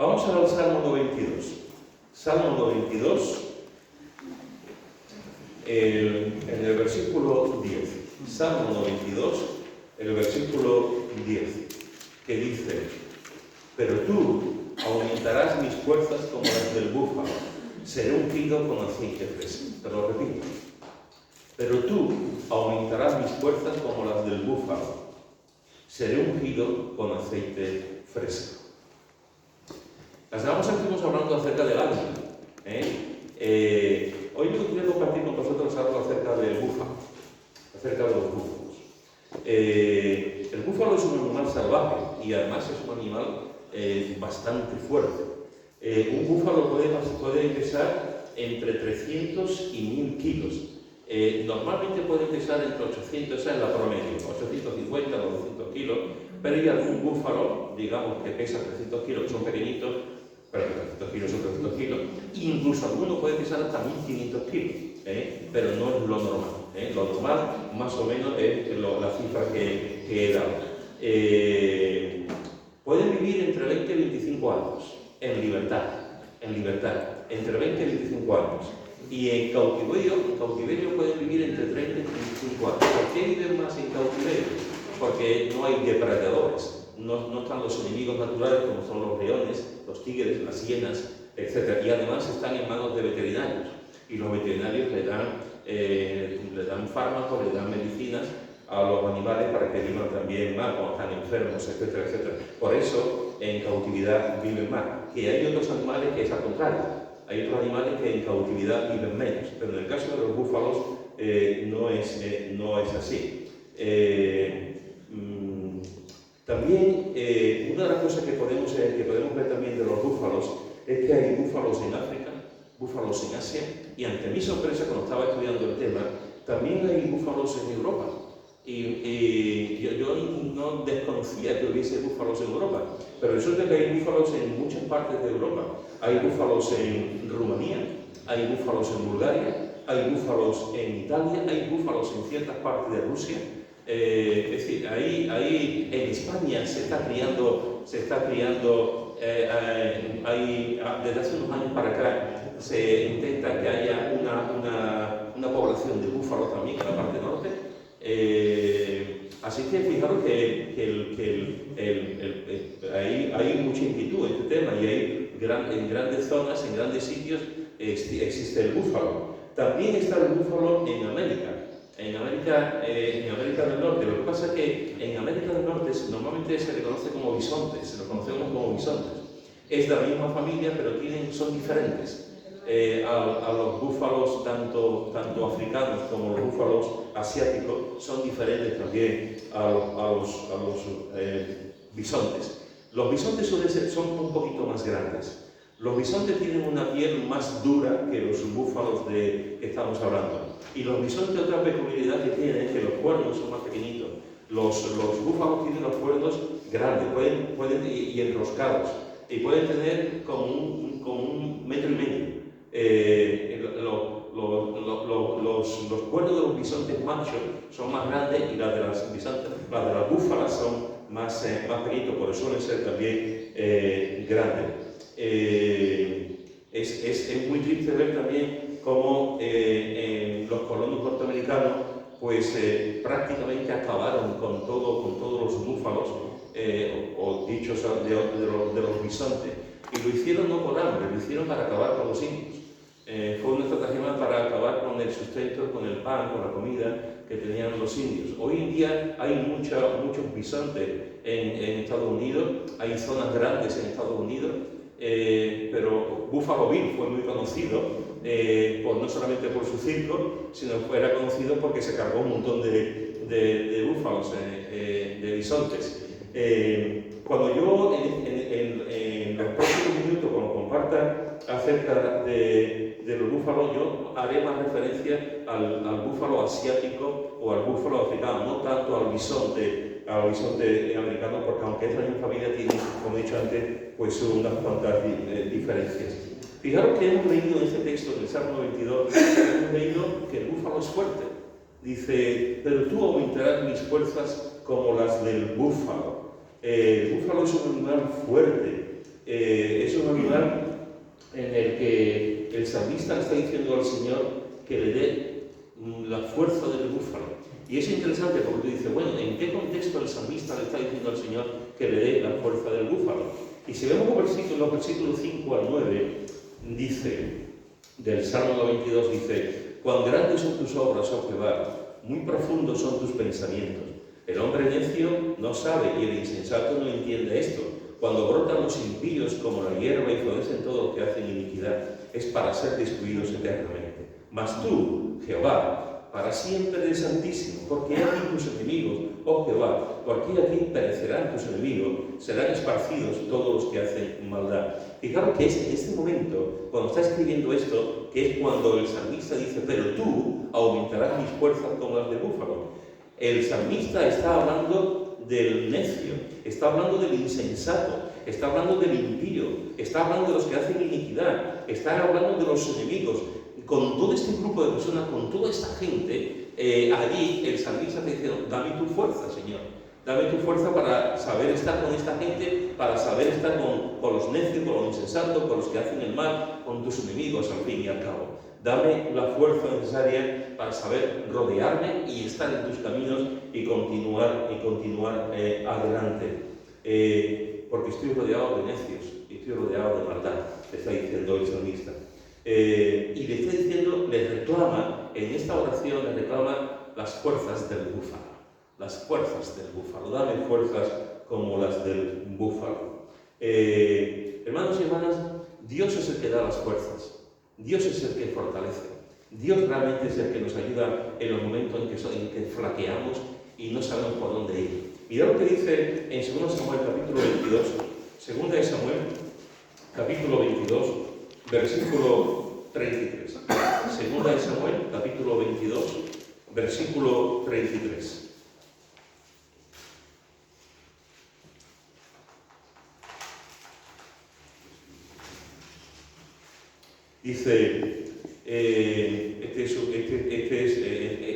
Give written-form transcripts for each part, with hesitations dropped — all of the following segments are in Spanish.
Vamos al Salmo 92. Salmo 92, en el versículo 10. Salmo 92, el versículo 10, que dice: pero tú aumentarás mis fuerzas como las del búfalo, seré ungido con aceite fresco. Te lo repito. Pero tú aumentarás mis fuerzas como las del búfalo, seré ungido con aceite fresco. La semana pasada estuvimos hablando acerca del águila. Hoy me gustaría compartir con vosotros algo acerca del búfalo, acerca de los búfalos. El búfalo es un animal salvaje y además es un animal bastante fuerte. Un búfalo puede pesar entre 300 y 1000 kilos. Normalmente puede pesar entre 800, esa es la promedio, 850 o 200 kilos, pero hay algún búfalo, digamos, que pesa 300 kilos, que son pequeñitos, pero 300 kilos son 300 kilos, incluso alguno puede pesar hasta 1500 kilos, pero no es lo normal. Lo normal, más o menos, es la cifra que he dado. Pueden vivir entre 20 y 25 años, en libertad, entre 20 y 25 años. Y en cautiverio pueden vivir entre 30 y 35 años. ¿Por qué viven más en cautiverio? Porque no hay depredadores, no están los enemigos naturales como son los leones, los tigres, las hienas, etc. Y además están en manos de veterinarios. Y los veterinarios le dan fármacos, le dan medicinas a los animales para que vivan también más cuando están enfermos, etcétera, etcétera. Por eso en cautividad viven más. Que hay otros animales que es al contrario. Hay otros animales que en cautividad viven menos, pero en el caso de los búfalos no es así. También una de las cosas que podemos ver también de los búfalos es que hay búfalos en África, búfalos en Asia, y ante mi sorpresa cuando estaba estudiando el tema, también hay búfalos en Europa. Y yo no desconocía que hubiese búfalos en Europa, pero resulta que hay búfalos en muchas partes de Europa. Hay búfalos en Rumanía, hay búfalos en Bulgaria, hay búfalos en Italia, hay búfalos en ciertas partes de Rusia. Es decir, ahí en España se está criando, desde hace unos años para acá, se intenta que haya una población de búfalos también en la parte norte. Así que fijaros que hay mucha inquietud en este tema y en grandes zonas, en grandes sitios existe el búfalo. También está el búfalo en América. En América del Norte. Lo que pasa es que en América del Norte normalmente se le conoce como bisontes, se los conocemos como bisontes. Es de la misma familia, pero son diferentes. A los búfalos, tanto africanos como los búfalos asiáticos, son diferentes también a los bisontes. Los bisontes son un poquito más grandes. Los bisontes tienen una piel más dura que los búfalos que estamos hablando. Y los bisontes, otra peculiaridad que tienen es que los cuernos son más pequeñitos. Los búfalos tienen los cuernos grandes y enroscados. Y pueden tener como un metro y medio. Los cuernos de los bisontes machos son más grandes y las de las búfalas son más pequeñitos, por eso suelen ser también grandes. Es muy triste ver también cómo los colonos norteamericanos prácticamente acabaron con todos los búfalos, o dichos de los bisontes, y lo hicieron no por hambre, lo hicieron para acabar con los indios. Fue una estrategia para acabar con el sustento, con el pan, con la comida que tenían los indios. Hoy en día hay muchos bisontes en Estados Unidos, hay zonas grandes en Estados Unidos, pero Buffalo Bill fue muy conocido, no solamente por su circo, sino que era conocido porque se cargó un montón de búfalos, de bisontes. Cuando yo en los próximos minutos, cuando comparta acerca de los búfalos, yo haré más referencia al búfalo asiático o al búfalo africano, no tanto al bisonte americano, porque aunque es la misma familia, tiene, como he dicho antes, pues unas cuantas diferencias. Fijaros que hemos leído en este texto del Salmo 92, hemos leído que el búfalo es fuerte. Dice: pero tú aumentarás mis fuerzas como las del búfalo. El búfalo es un animal fuerte, es lugar en el que el salmista le está diciendo al Señor que le dé la fuerza del búfalo. Y es interesante porque tú dices, bueno, ¿en qué contexto el salmista le está diciendo al Señor que le dé la fuerza del búfalo? Y si vemos los versículos 5 al 9, dice, del Salmo 92, dice, cuán grandes son tus obras, oh Jehová, muy profundos son tus pensamientos. El hombre necio no sabe y el insensato no entiende esto. Cuando brotan los impíos como la hierba y florecen todos los que hacen iniquidad, es para ser destruidos eternamente. Mas tú, Jehová, para siempre eres santísimo, porque he aquí tus enemigos, oh Jehová, porque aquí perecerán tus enemigos, serán esparcidos todos los que hacen maldad. Fijaros que es en este momento, cuando está escribiendo esto, que es cuando el salmista dice, pero tú aumentarás mis fuerzas como las de búfalo. El salmista está hablando del necio, está hablando del insensato, está hablando del impío, está hablando de los que hacen iniquidad, está hablando de los enemigos. Con todo este grupo de personas, con toda esta gente, allí el salmista te dice, dame tu fuerza, Señor. Dame tu fuerza para saber estar con esta gente, para saber estar con los necios, con los insensatos, con los que hacen el mal, con tus enemigos, al fin y al cabo. Dame la fuerza necesaria para saber rodearme y estar en tus caminos y continuar adelante. Porque estoy rodeado de necios, y estoy rodeado de maldad, le está diciendo el salmista. Y le está diciendo, le reclama, en esta oración le reclama las fuerzas del búfalo. Las fuerzas del búfalo. Dame fuerzas como las del búfalo. Hermanos y hermanas, Dios es el que da las fuerzas. Dios es el que fortalece. Dios realmente es el que nos ayuda en los momentos en que flaqueamos y no sabemos por dónde ir. Mirad lo que dice en 2 Samuel capítulo 22. 2 de Samuel capítulo 22, versículo 33. 2 de Samuel capítulo 22, versículo 33. Dice, este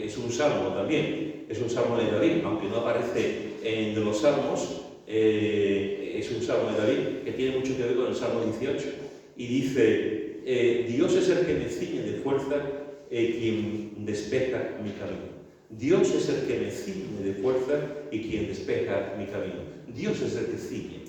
es un salmo también, es un salmo de David, aunque no aparece en los salmos, es un salmo de David que tiene mucho que ver con el Salmo 18. Y dice, Dios es el que me ciñe de fuerza, quien despeja mi camino. Dios es el que me ciñe de fuerza y quien despeja mi camino. Dios es el que ciñe.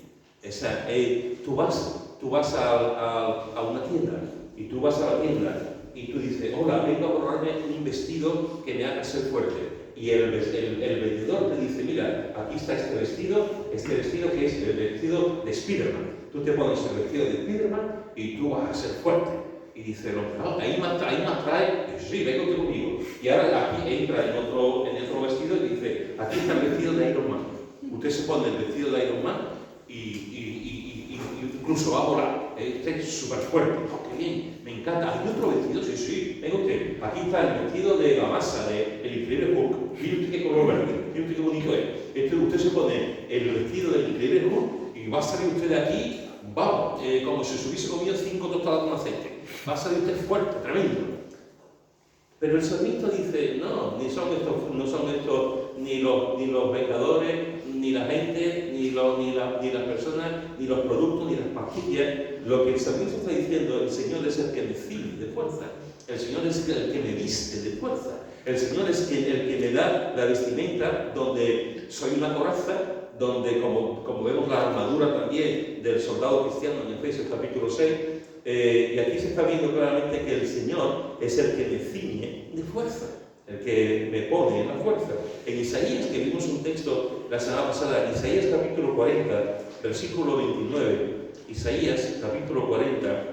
Tú vas a una tienda. Y tú vas a la tienda y tú dices, hola, vengo a comprarme un vestido que me haga ser fuerte. Y el vendedor te dice, mira, aquí está este vestido que es el vestido de Spiderman. Tú te pones el vestido de Spiderman y tú vas a ser fuerte. Y dice el hombre, no, ahí me atrae, sí, vengo conmigo. Y ahora aquí entra en otro vestido y dice, aquí está el vestido de Iron Man. Usted se pone el vestido de Iron Man y incluso va a volar. Este es súper fuerte. Oh, qué bien, me encanta. ¿Hay otro vestido? Sí, venga usted. Aquí está el vestido de la masa, del increíble Hulk. Mire usted qué color verde, mire usted qué bonito es. Usted se pone el vestido del increíble Hulk y va a salir usted de aquí, vamos, como si se hubiese comido 5 tostadas con aceite. Va a salir usted fuerte, tremendo. Pero el salmista dice, no son estos ni los vengadores, ni la gente, ni las personas, ni los productos, ni las pastillas. Lo que el salmista está diciendo, el Señor es el que me ciñe de fuerza. El Señor es el que me viste de fuerza. El Señor es el que me da la vestimenta donde soy una coraza, donde, como vemos la armadura también del soldado cristiano en Efesios capítulo 6, y aquí se está viendo claramente que el Señor es el que me ciñe de fuerza, el que me pone en la fuerza. En Isaías, que vimos un texto la semana pasada, Isaías capítulo 40, versículo 29, Isaías capítulo 40,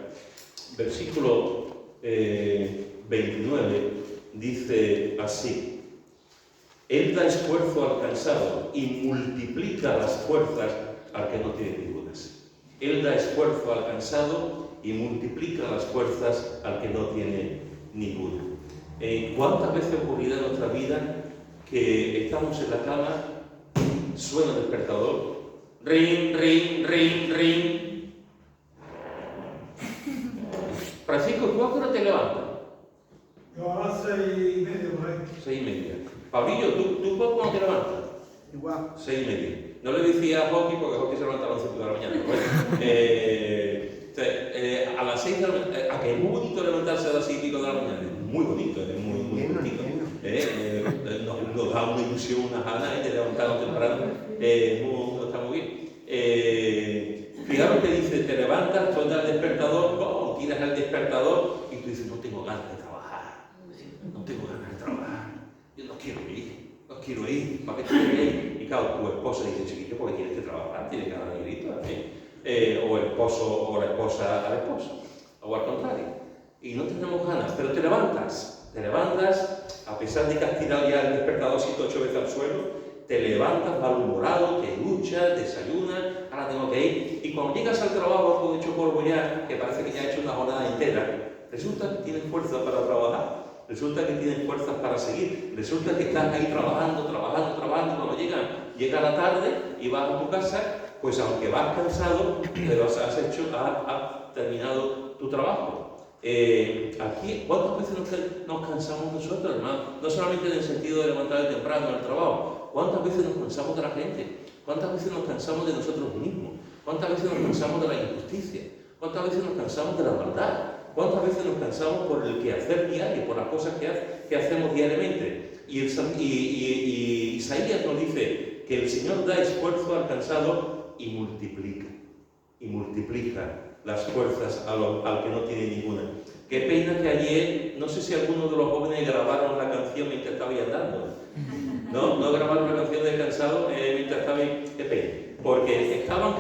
versículo 29, dice así: Él da esfuerzo al cansado y multiplica las fuerzas al que no tiene ningunas. Él da esfuerzo al cansado y multiplica las fuerzas al que no tiene ninguna. ¿Cuántas veces ha ocurrido en nuestra vida que estamos en la cama, suena el despertador, ring, ring, ring, ring? Francisco, ¿tú a qué hora te levantas? Yo a las 6:30 por ahí. 6:30. Pablillo, ¿tú cuándo te levantas? Igual. 6:30. No le decía a Joaquín porque Joaquín se levanta a las 5 de la mañana. Bueno, a que es muy bonito levantarse a las 6 y pico de la mañana, es muy bonito, es muy bonito. Nos da una ilusión, una ganas de levantarnos temprano, está muy bien. Fijaros que dice, te levantas, suena el despertador, tiras el despertador y tú dices, no tengo ganas de trabajar, no tengo ganas de trabajar, yo no quiero ir, ¿para qué tengo que ir? Y claro, tu esposa dice, chiquillo, porque tienes que trabajar, tienes que ganar dinero, o el esposo o la esposa al esposo, o al contrario. Y no tenemos ganas, pero te levantas, a pesar de que has tirado ya el despertador 7 o 8 veces al suelo, te levantas malhumorado, te duchas, desayunas, ahora tengo que ir. Y cuando llegas al trabajo todo hecho polvo ya, que parece que ya has hecho una jornada entera, resulta que tienes fuerza para trabajar, resulta que tienes fuerzas para seguir, resulta que estás ahí trabajando, y cuando llega la tarde y vas a tu casa, pues aunque vas cansado, pero has terminado tu trabajo. Aquí, ¿cuántas veces nos cansamos nosotros, hermano? No solamente en el sentido de levantar temprano al trabajo. ¿Cuántas veces nos cansamos de la gente? ¿Cuántas veces nos cansamos de nosotros mismos? ¿Cuántas veces nos cansamos de la injusticia? ¿Cuántas veces nos cansamos de la maldad? ¿Cuántas veces nos cansamos por el quehacer diario, por las cosas que hacemos diariamente? Y Isaías nos dice que el Señor da esfuerzo al cansado y multiplica las fuerzas al que no tiene ninguna. Qué pena que ayer, no sé si alguno de los jóvenes grabaron la canción mientras estaba andando. No grabaron la canción de cansado mientras estaba ahí. Qué pena. Porque estaban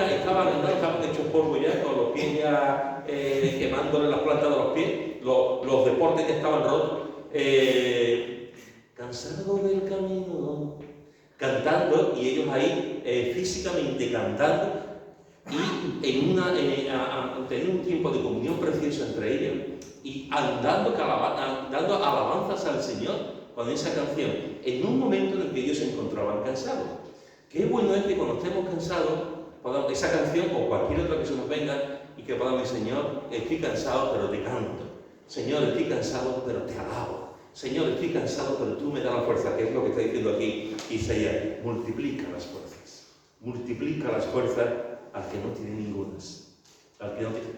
hechos polvo ya, con los pies ya quemándole las plantas de los pies, los deportes que estaban rotos. Cansado del camino, cantando, y ellos ahí físicamente cantando, y teniendo un tiempo de comunión preciosa entre ellos, y dando alabanzas al Señor con esa canción, en un momento en el que ellos se encontraban cansados. Qué bueno es que cuando estemos cansados, esa canción o cualquier otra que se nos venga, y que podamos decir, Señor, estoy cansado, pero te canto. Señor, estoy cansado, pero te alabo. Señor, estoy cansado, pero tú me das la fuerza, que es lo que está diciendo aquí Isaías. Multiplica las fuerzas. Multiplica las fuerzas al que no tiene ningunas.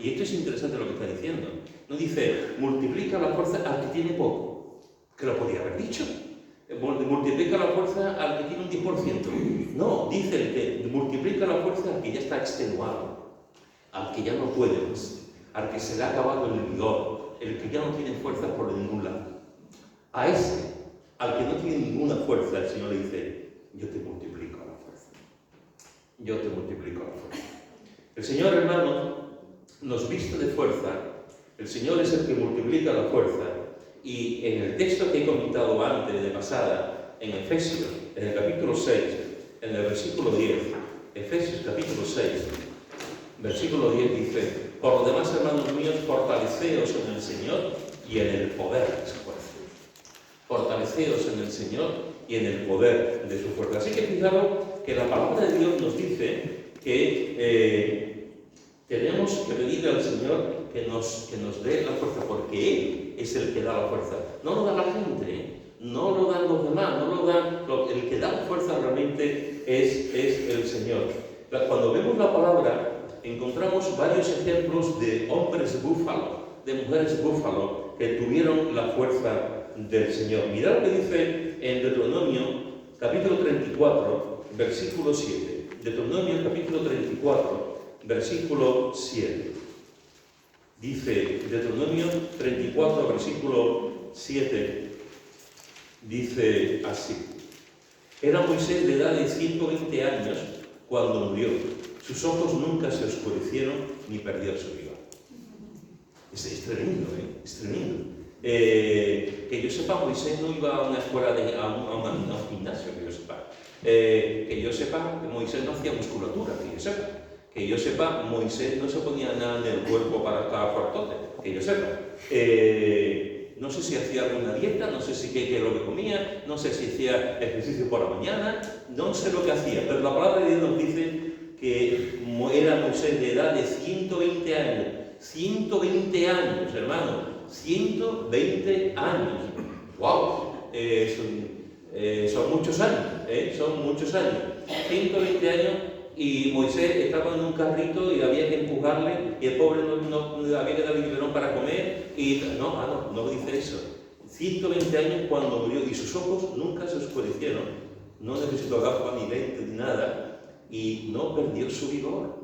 Y esto es interesante lo que está diciendo. No dice, multiplica la fuerza al que tiene poco, que lo podía haber dicho. Multiplica la fuerza al que tiene un 10%. No, dice el que multiplica la fuerza al que ya está extenuado, al que ya no puede más, al que se le ha acabado el vigor, el que ya no tiene fuerza por ningún lado. A ese, al que no tiene ninguna fuerza, el Señor le dice, yo te multiplico la fuerza. Yo te multiplico la fuerza. El Señor, hermano, nos viste de fuerza. El Señor es el que multiplica la fuerza. Y en el texto que he comentado antes, de pasada, en Efesios, en el capítulo 6, en el versículo 10, Efesios capítulo 6, versículo 10 dice, por lo demás, hermanos míos, fortaleceos en el Señor y en el poder de su fuerza. Fortaleceos en el Señor y en el poder de su fuerza. Así que fijaros que la palabra de Dios nos dice que tenemos que pedirle al Señor que nos dé la fuerza, porque Él es el que da la fuerza. No lo da la gente, no lo dan los demás, no lo dan. El que da la fuerza realmente es el Señor. Cuando vemos la palabra, encontramos varios ejemplos de hombres búfalo, de mujeres búfalo, que tuvieron la fuerza del Señor. Mirad lo que dice en Deuteronomio, capítulo 34, versículo 7. Deuteronomio, capítulo 34, versículo 7. Dice, Deuteronomio 34, versículo 7, dice así. Era Moisés de edad de 120 años cuando murió. Sus ojos nunca se oscurecieron ni perdió su vigor. Es tremendo, es tremendo. Que yo sepa, Moisés no iba a una escuela, a un gimnasio, que yo sepa. Que yo sepa, Moisés no hacía musculatura, que yo sepa. Que yo sepa, Moisés no se ponía nada en el cuerpo para estar fuertote, que yo sepa. No sé si hacía alguna dieta, no sé si qué es lo que comía, no sé si hacía ejercicio por la mañana, no sé lo que hacía, pero la palabra de Dios nos dice que era Moisés de edad de 120 años. 120 años, hermano, 120 años. ¡Wow! Son muchos años, son muchos años. 120 años y Moisés estaba en un carrito y había que empujarle y el pobre no había que darle biberón para comer y no dice eso. 120 años cuando murió y sus ojos nunca se oscurecieron, no necesitó gafas ni lentes ni nada y no perdió su vigor,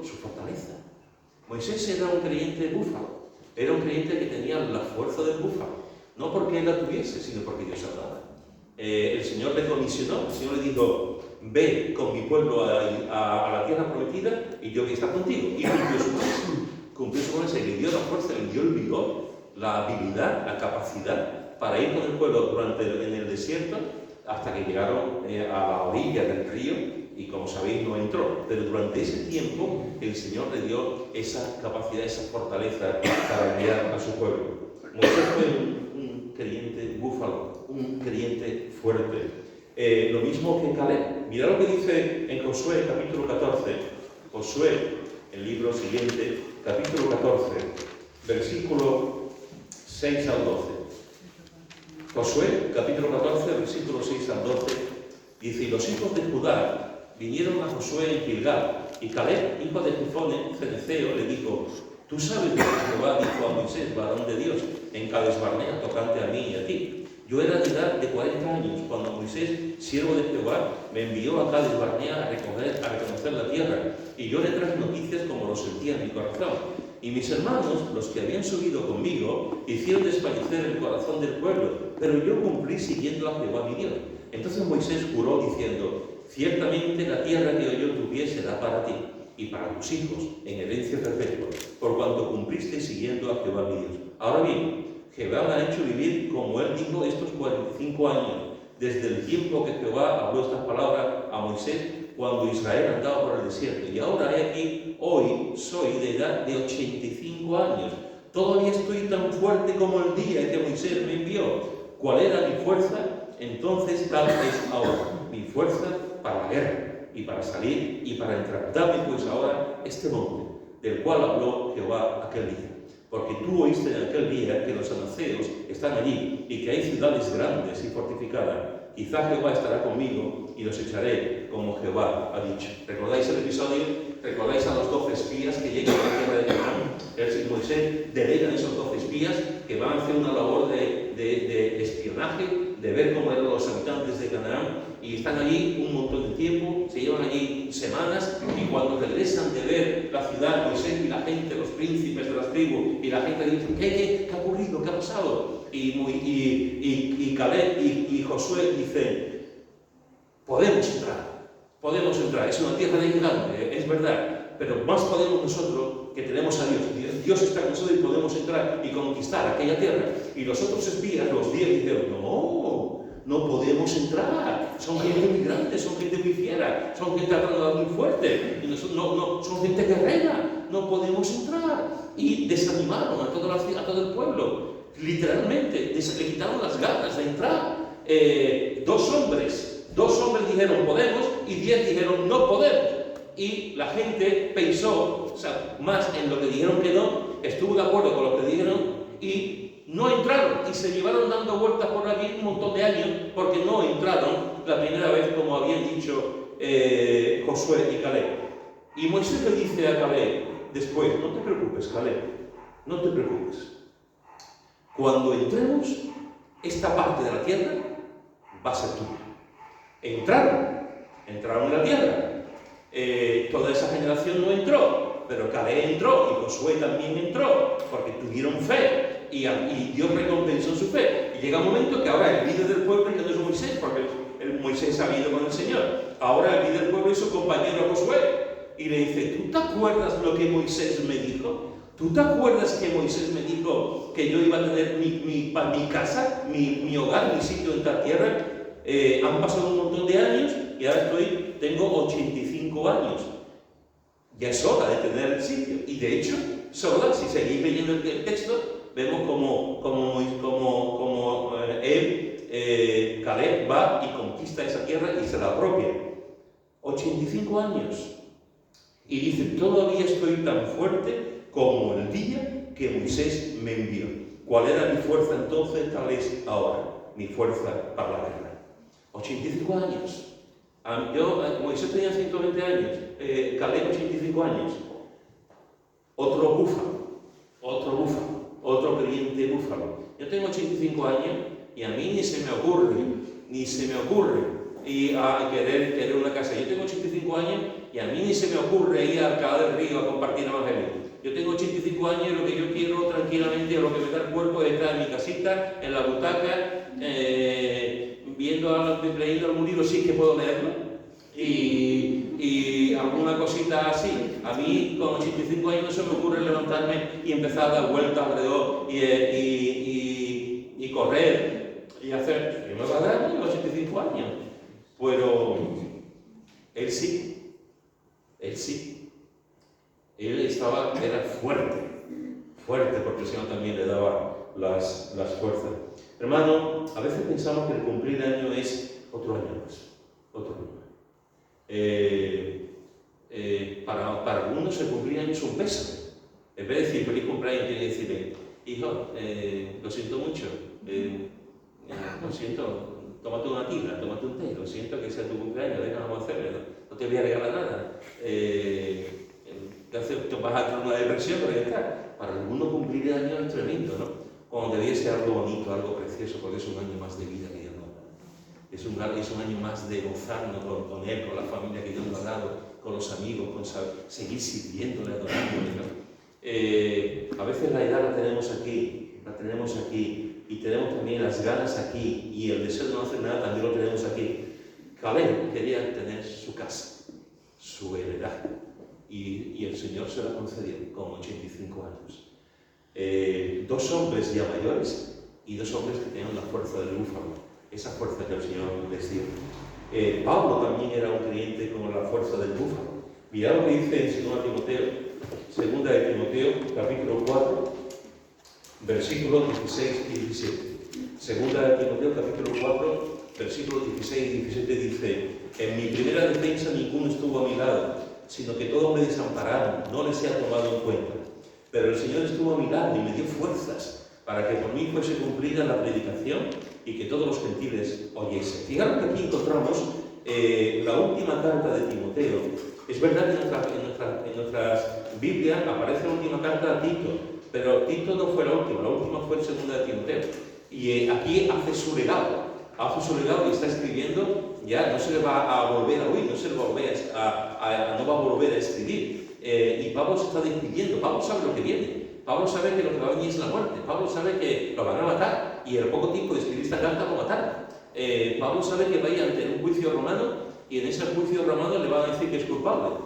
su fortaleza. Moisés era un creyente búfalo, era un creyente que tenía la fuerza del búfalo, no porque él la tuviese, sino porque Dios hablaba. El Señor le comisionó, el Señor le dijo: ve con mi pueblo a la tierra prometida y yo voy a estar contigo. Y cumplió su promesa y le dio la fuerza, le dio el vigor, la habilidad, la capacidad para ir con el pueblo en el desierto hasta que llegaron a la orilla del río y, como sabéis, no entró. Pero durante ese tiempo el Señor le dio esa capacidad, esa fortaleza para guiar a su pueblo. Moisés fue un creyente búfalo, un creyente fuerte. Lo mismo que Caleb. Mirad lo que dice en Josué, capítulo 14. Josué, el libro siguiente, capítulo 14, versículo 6 al 12. Josué, capítulo 14, versículo 6 al 12, dice: y los hijos de Judá vinieron a Josué en Gilgal, y Caleb, hijo de Jefone, ceneceo, le dijo: tú sabes lo que Jehová dijo a Moisés, varón de Dios, en Cades Barnea, tocante a mí y a ti. Yo era de edad de 40 años cuando Moisés, siervo de Jehová, me envió a Cades Barnea a reconocer la tierra, y yo le traje noticias como lo sentía en mi corazón. Y mis hermanos, los que habían subido conmigo, hicieron desfallecer el corazón del pueblo, pero yo cumplí siguiendo a Jehová mi Dios. Entonces Moisés juró diciendo: ciertamente la tierra que hoy yo tuviese será para ti y para tus hijos en herencia perpetua, por cuanto cumpliste siguiendo a Jehová mi Dios. Ahora bien, Jehová me ha hecho vivir, como él dijo, estos 45 años, desde el tiempo que Jehová habló estas palabras a Moisés, cuando Israel andaba por el desierto. Y ahora he aquí, hoy soy de edad de 85 años. Todavía estoy tan fuerte como el día en que Moisés me envió. ¿Cuál era mi fuerza? Entonces tal es ahora. Mi fuerza para la guerra y para salir y para entrar. Dame pues ahora este monte, del cual habló Jehová aquel día. Porque tú oíste en aquel día que los anaceos están allí y que hay ciudades grandes y fortificadas. Quizá Jehová estará conmigo y los echaré como Jehová ha dicho. ¿Recordáis el episodio? ¿Recordáis a los 12 espías que llegan a la tierra de Canaán? El Moisés delega a esos 12 espías que van a hacer una labor de espionaje, de ver cómo eran los habitantes de Canaán, y están allí un montón de tiempo, se llevan allí semanas, y cuando regresan de ver la ciudad, Moisés y la gente, los príncipes de las tribus, y la gente dice: ¿Qué ha ocurrido? ¿Qué ha pasado? Y Caleb y Josué dicen: podemos entrar, es una tierra de gigante, es verdad, pero más podemos nosotros, que tenemos a Dios. Dios está con nosotros y podemos entrar y conquistar aquella tierra. Y los otros espías, los 10, dijeron: no podemos entrar, son gente muy grande, son gente muy fiera, son gente muy fuerte, y son gente guerrera, no podemos entrar. Y desanimaron a toda todo el pueblo, literalmente, le quitaron las ganas de entrar. Dos hombres dijeron podemos y 10 dijeron no podemos. Y la gente pensó, más en lo que dijeron que no, estuvo de acuerdo con lo que dijeron y no entraron, y se llevaron dando vueltas por allí un montón de años porque no entraron la primera vez, como habían dicho Josué y Caleb. Y Moisés le dice a Caleb después: no te preocupes, Caleb, no te preocupes. Cuando entremos, esta parte de la tierra va a ser tuya. Entraron en la tierra. Toda esa generación no entró, pero Caleb entró y Josué también entró, porque tuvieron fe y Dios recompensó su fe. Y llega un momento que ahora el líder del pueblo ya no es Moisés, porque Moisés ha ido con el Señor. Ahora el líder del pueblo es su compañero Josué. Y le dice: ¿tú te acuerdas lo que Moisés me dijo? ¿Tú te acuerdas que Moisés me dijo que yo iba a tener mi casa, mi hogar, mi sitio en esta tierra? Han pasado un montón de años y ahora tengo 85 años. Ya es hora de tener el sitio. Y de hecho, solo si seguís leyendo el texto, vemos como Caleb va y conquista esa tierra y se la apropia. 85 años. Y dice: todavía estoy tan fuerte como el día que Moisés me envió. ¿Cuál era mi fuerza entonces? Tal es ahora mi fuerza para la guerra. 85 años. Moisés tenía 120 años, Caleb 85 años. Otro búfalo, otro creyente búfalo. Yo tengo 85 años y a mí ni se me ocurre ir a querer una casa. Yo tengo 85 años y a mí ni se me ocurre ir a Alcalá del Río a compartir el Evangelio. Yo tengo 85 años y lo que yo quiero tranquilamente, lo que me da el cuerpo es estar en mi casita, en la butaca, leyendo algún libro, sí que puedo leerlo, y alguna cosita así. A mí con 85 años no se me ocurre levantarme y empezar a dar vueltas alrededor y correr y hacer. Yo me va a dar con 85 años, pero él sí. Él era fuerte, porque el Señor también le daba las fuerzas. Hermano, a veces pensamos que el cumplir año es otro año más. Para algunos el cumplir año es un pésame. En vez de decir feliz cumpleaños, tiene que decirle, hijo, lo siento mucho, lo siento, tómate una tila, tómate un té, lo siento que sea tu cumpleaños, venga, vamos a hacerlo, no te voy a regalar nada. Te vas a entrar en una depresión, pero ya está. Para algunos cumplir años es tremendo, ¿no? Cuando debía ser algo bonito, algo precioso, porque es un año más de vida que Dios nos da. Es un año más de gozarnos con Él, con la familia que Dios nos ha dado, con los amigos, con seguir sirviéndole, adorándole, ¿no? A veces la edad la tenemos aquí, y tenemos también las ganas aquí, y el deseo de no hacer nada también lo tenemos aquí. Caleb quería tener su casa, su heredad. Y el Señor se la concedió con 85 años. 2 hombres ya mayores y 2 hombres que tenían la fuerza del búfalo, esa fuerza que el Señor les dio. Pablo también era un creyente con la fuerza del búfalo. Mirad lo que dice en 2 Timoteo, capítulo 4, versículos 16 y 17. 2 Timoteo, capítulo 4, versículos 16 y 17 dice: en mi primera defensa ninguno estuvo a mi lado, sino que todos me desampararon, no les he tomado en cuenta. Pero el Señor estuvo a mi lado y me dio fuerzas para que por mí fuese cumplida la predicación y que todos los gentiles oyesen. Fijaros que aquí encontramos la última carta de Timoteo. Es verdad que en nuestras Biblias aparece la última carta a Tito, pero Tito no fue la última fue en 2 Timoteo. Y aquí hace su legado y está escribiendo. Ya no se le va a volver a oír, no va a volver a escribir. Y Pablo se está despidiendo. Pablo sabe lo que viene. Pablo sabe que lo que va a venir es la muerte. Pablo sabe que lo van a matar y en poco tiempo de escribir esta carta lo mataron. Pablo sabe que va a ir ante un juicio romano y en ese juicio romano le van a decir que es culpable.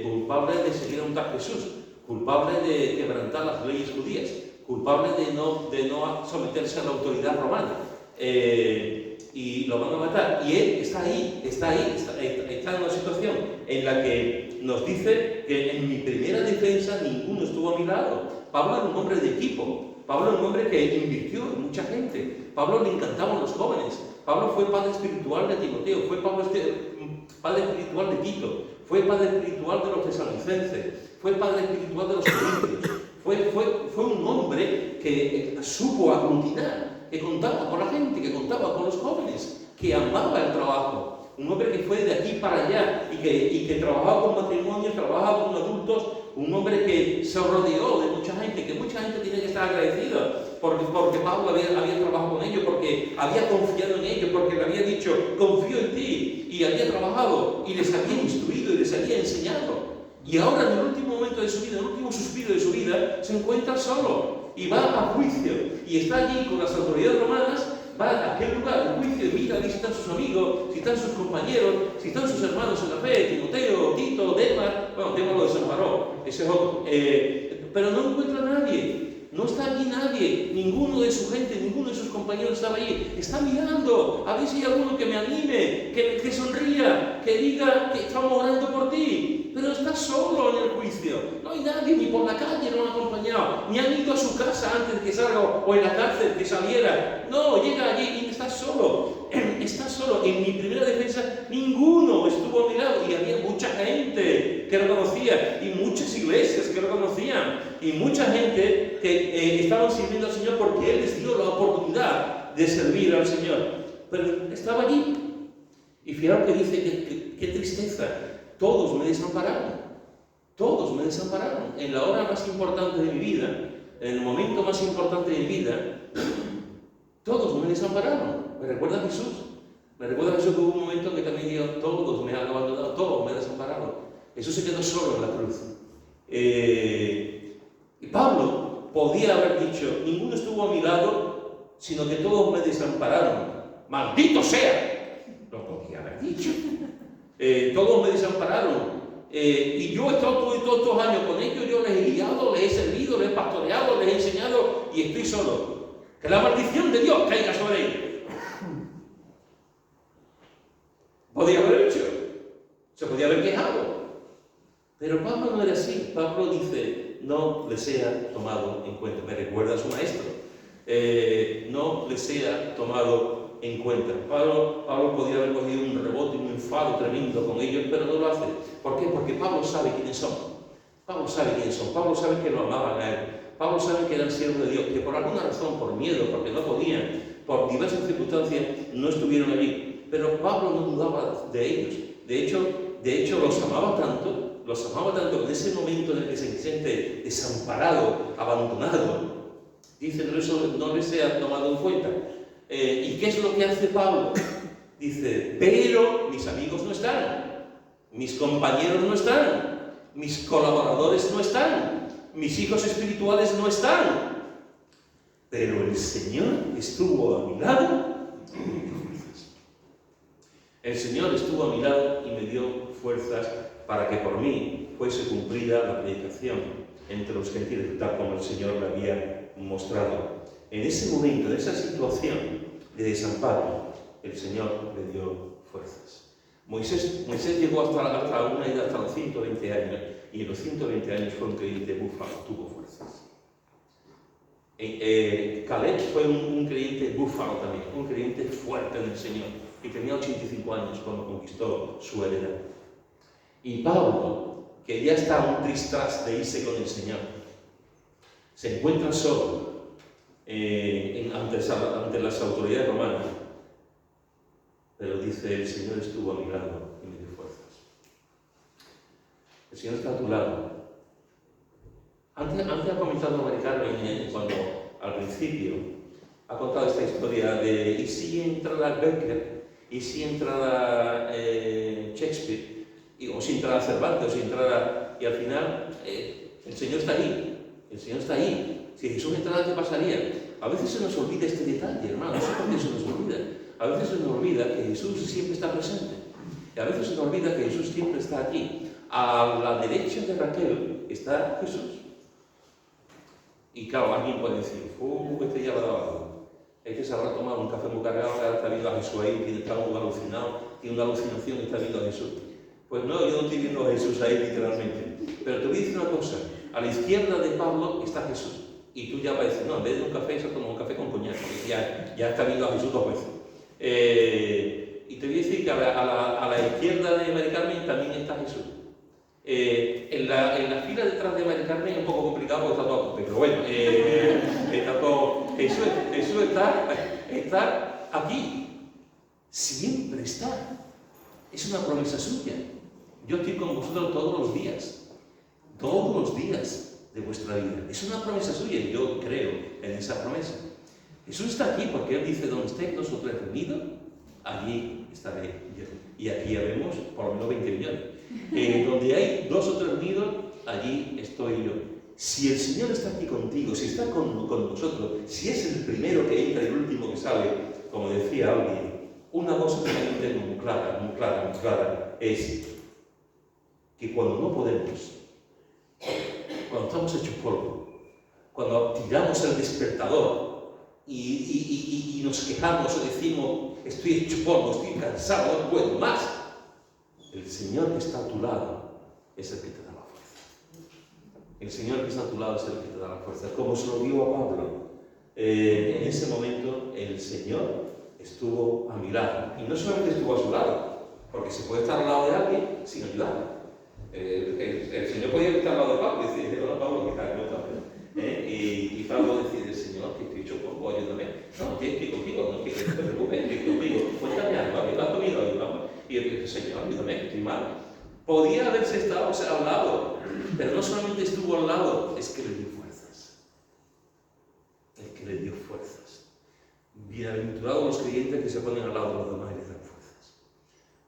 Culpable de seguir a un tal Jesús, culpable de quebrantar las leyes judías, culpable de no someterse a la autoridad romana. Y lo van a matar. Y él está en una situación en la que nos dice que en mi primera defensa ninguno estuvo a mi lado. Pablo era un hombre de equipo. Pablo era un hombre que invirtió en mucha gente. Pablo le encantaban los jóvenes. Pablo fue padre espiritual de Timoteo, fue padre espiritual de Tito, fue padre espiritual de los tesalonicenses, fue padre espiritual de los corintios. Fue un hombre que supo aglutinar, que contaba con la gente, que contaba con los jóvenes, que amaba el trabajo. Un hombre que fue de aquí para allá y que trabajaba con matrimonios, trabajaba con adultos. Un hombre que se rodeó de mucha gente, que mucha gente tiene que estar agradecida porque Pablo había trabajado con ellos, porque había confiado en ellos, porque le había dicho, confío en ti, y había trabajado, y les había instruido, y les había enseñado. Y ahora, en el último momento de su vida, en el último suspiro de su vida, se encuentra solo, y va a juicio, y está allí con las autoridades romanas, va a aquel lugar, al juicio, y mira, allí si están sus amigos, si están sus compañeros, si están sus hermanos en la fe, Timoteo, Tito, Demas. Bueno, Demas lo desamparó, ese es otro. Pero no encuentra a nadie. No está allí nadie, ninguno de su gente, ninguno de sus compañeros estaba allí. Está mirando, a ver si hay alguno que me anime, que sonría, que diga que estamos orando por ti. Pero está solo en el juicio. No hay nadie, ni por la calle lo han acompañado, ni han ido a su casa antes de que salga, o en la cárcel que saliera. No, llega allí y está solo. Está solo. En mi primera defensa, ninguno estuvo a mi lado. Y había mucha gente que lo conocía, y muchas iglesias que lo conocían, y mucha gente que estaban sirviendo al Señor porque Él les dio la oportunidad de servir al Señor. Pero estaba allí. Y fijaros que dice qué tristeza, todos me desampararon, todos me desampararon. En la hora más importante de mi vida, en el momento más importante de mi vida, todos me desampararon. Me recuerda a Jesús. Me recuerda a Jesús que hubo un momento en que también dijo, todos me han abandonado, todos me desampararon. Jesús se quedó solo en la cruz. Y Pablo podía haber dicho, ninguno estuvo a mi lado, sino que todos me desampararon. ¡Maldito sea! Lo podía haber dicho. Todos me desampararon. Y yo he estado todos estos años con ellos, yo les he guiado, les he servido, les he pastoreado, les he enseñado y estoy solo. Que la maldición de Dios caiga sobre ellos. Podía haber hecho, se podía haber quejado. Pero Pablo no era así. Pablo dice, no les sea tomado en cuenta. Me recuerda a su maestro. No les sea tomado en cuenta. Pablo podía haber cogido un rebote, un enfado tremendo con ellos, pero no lo hace. ¿Por qué? Porque Pablo sabe quiénes son. Pablo sabe quiénes son. Pablo sabe que lo amaban a él. Pablo sabe que eran siervos de Dios, que por alguna razón, por miedo, porque no podían, por diversas circunstancias, no estuvieron allí. Pero Pablo no dudaba de ellos. De hecho los amaba tanto que en ese momento en el que se siente desamparado, abandonado, dice, no les sea tomado en cuenta. ¿Y qué es lo que hace Pablo? Dice, pero mis amigos no están, mis compañeros no están, mis colaboradores no están, mis hijos espirituales no están, pero el Señor estuvo a mi lado. El Señor estuvo a mi lado y me dio fuerzas para que por mí fuese cumplida la predicación entre los gentiles, tal como el Señor me había mostrado. En ese momento, en esa situación de desamparo, el Señor me dio fuerzas. Moisés llegó hasta los 120 años, y en los 120 años fue un creyente búfalo, tuvo fuerzas. Caleb fue un creyente búfalo también, un creyente fuerte en el Señor, y tenía 85 años cuando conquistó su heredad. Y Pablo, que ya está un tristras de irse con el Señor, se encuentra solo ante las autoridades romanas, pero dice, el Señor estuvo a mi lado y me dio fuerzas. El Señor está a tu lado. Antes ha comentado Mari Carmen cuando al principio ha contado esta historia de ¿y si entrara Becker? ¿Y si entrara Shakespeare? O si entrara Cervantes, o si entrara... Y al final el Señor está ahí. El Señor está ahí. Si Jesús entrara, ¿qué pasaría? A veces se nos olvida este detalle, hermano. No sé por qué se nos olvida. A veces se nos olvida que Jesús siempre está presente. Y a veces se nos olvida que Jesús siempre está aquí. A la derecha de Raquel está Jesús. Y claro, alguien puede decir, este ya va a dar algo. Este se habrá tomado un café muy cargado, ahora está viendo a Jesús ahí, tiene está muy alucinado, tiene una alucinación y está viendo a Jesús. Pues no, yo no estoy viendo a Jesús ahí literalmente. Pero te voy a decir una cosa, a la izquierda de Pablo está Jesús. Y tú ya vas a decir, no, en vez de un café, se ha tomado un café con coñac, porque ya está viendo a Jesús 2 veces. Y te voy a decir que a la izquierda de Mari Carmen también está Jesús. En la fila detrás de Mari Carmen es un poco complicado porque está todo a tope, pero bueno, está todo... Jesús está aquí, siempre está. Es una promesa suya. Yo estoy con vosotros todos los días de vuestra vida. Es una promesa suya y yo creo en esa promesa. Jesús está aquí porque Él dice, donde estéis dos o tres reunidos, allí estaré yo. Y aquí ya vemos por lo menos 20 millones. Donde hay 2 o 3 reunidos, allí estoy yo. Si el Señor está aquí contigo, si está con nosotros, si es el primero que entra y el último que sale, como decía alguien, una cosa que también tengo muy clara, es que cuando no podemos, cuando estamos hechos polvo, cuando tiramos el despertador y nos quejamos o decimos, estoy hecho polvo, estoy cansado, no puedo más, el Señor que está a tu lado es el que te da la fuerza. El Señor que está a tu lado es el que te da la fuerza. Como se lo dio a Pablo, en ese momento el Señor estuvo a mi lado. Y no solamente estuvo a su lado, porque se puede estar al lado de alguien sin ayudar. El Señor podía estar al lado de Pablo y decir, hola Pablo, ¿qué tal? ¿Cómo estás? Y Pablo decía, Señor, que estoy hecho polvo, ayúdame. No, que estoy contigo, no, que no te preocupes, que estoy contigo. Cuéntame algo, ¿qué has comido hoy? ayúdame, estoy mal. Podía haberse estado al lado, pero no solamente estuvo al lado, es que le dio fuerzas. Es que le dio fuerzas. Bienaventurados los creyentes que se ponen al lado de los demás y les dan fuerzas.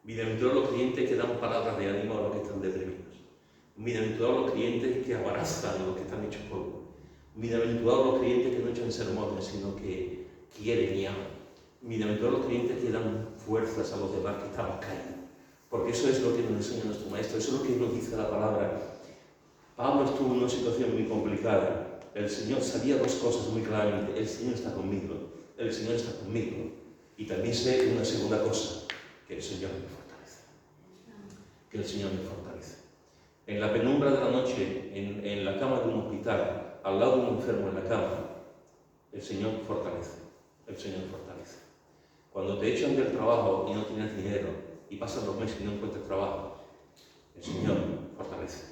Bienaventurados los creyentes que dan palabras de ánimo a los que están deprimidos. Bienaventurados los creyentes que abrazan a los que están hechos polvo. Bienaventurados los creyentes que no echan sermones, sino que quieren y aman. Bienaventurados los creyentes que dan fuerzas a los demás que estamos caídos. Porque eso es lo que nos enseña nuestro Maestro, eso es lo que nos dice la palabra. Pablo estuvo en una situación muy complicada. El Señor sabía dos cosas muy claramente. El Señor está conmigo. El Señor está conmigo. Y también sé una segunda cosa, que el Señor me fortalece. Que el Señor me fortalece. En la penumbra de la noche, en la cama de un hospital, al lado de un enfermo en la cama, el Señor fortalece. El Señor fortalece. Cuando te echan del trabajo y no tienes dinero, y pasan los meses y no encuentras trabajo, el Señor fortalece.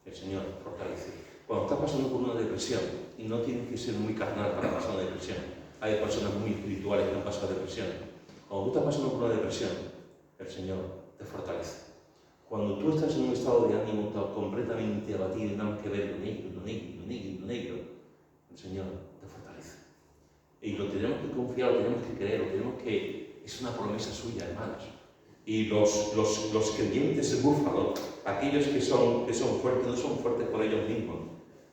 El Señor fortalece. Cuando estás pasando por una depresión, y no tienes que ser muy carnal para pasar una depresión, hay personas muy espirituales que han pasado depresión. Cuando tú estás pasando por una depresión, el Señor te fortalece. Cuando tú estás en un estado de ánimo completamente abatido y nada más que ver lo negro, el Señor te fortalece. Y lo tenemos que confiar, lo tenemos que creer, lo tenemos que... Es una promesa suya, hermanos. Y los creyentes búfalos, aquellos que son fuertes, no son fuertes por ellos mismos,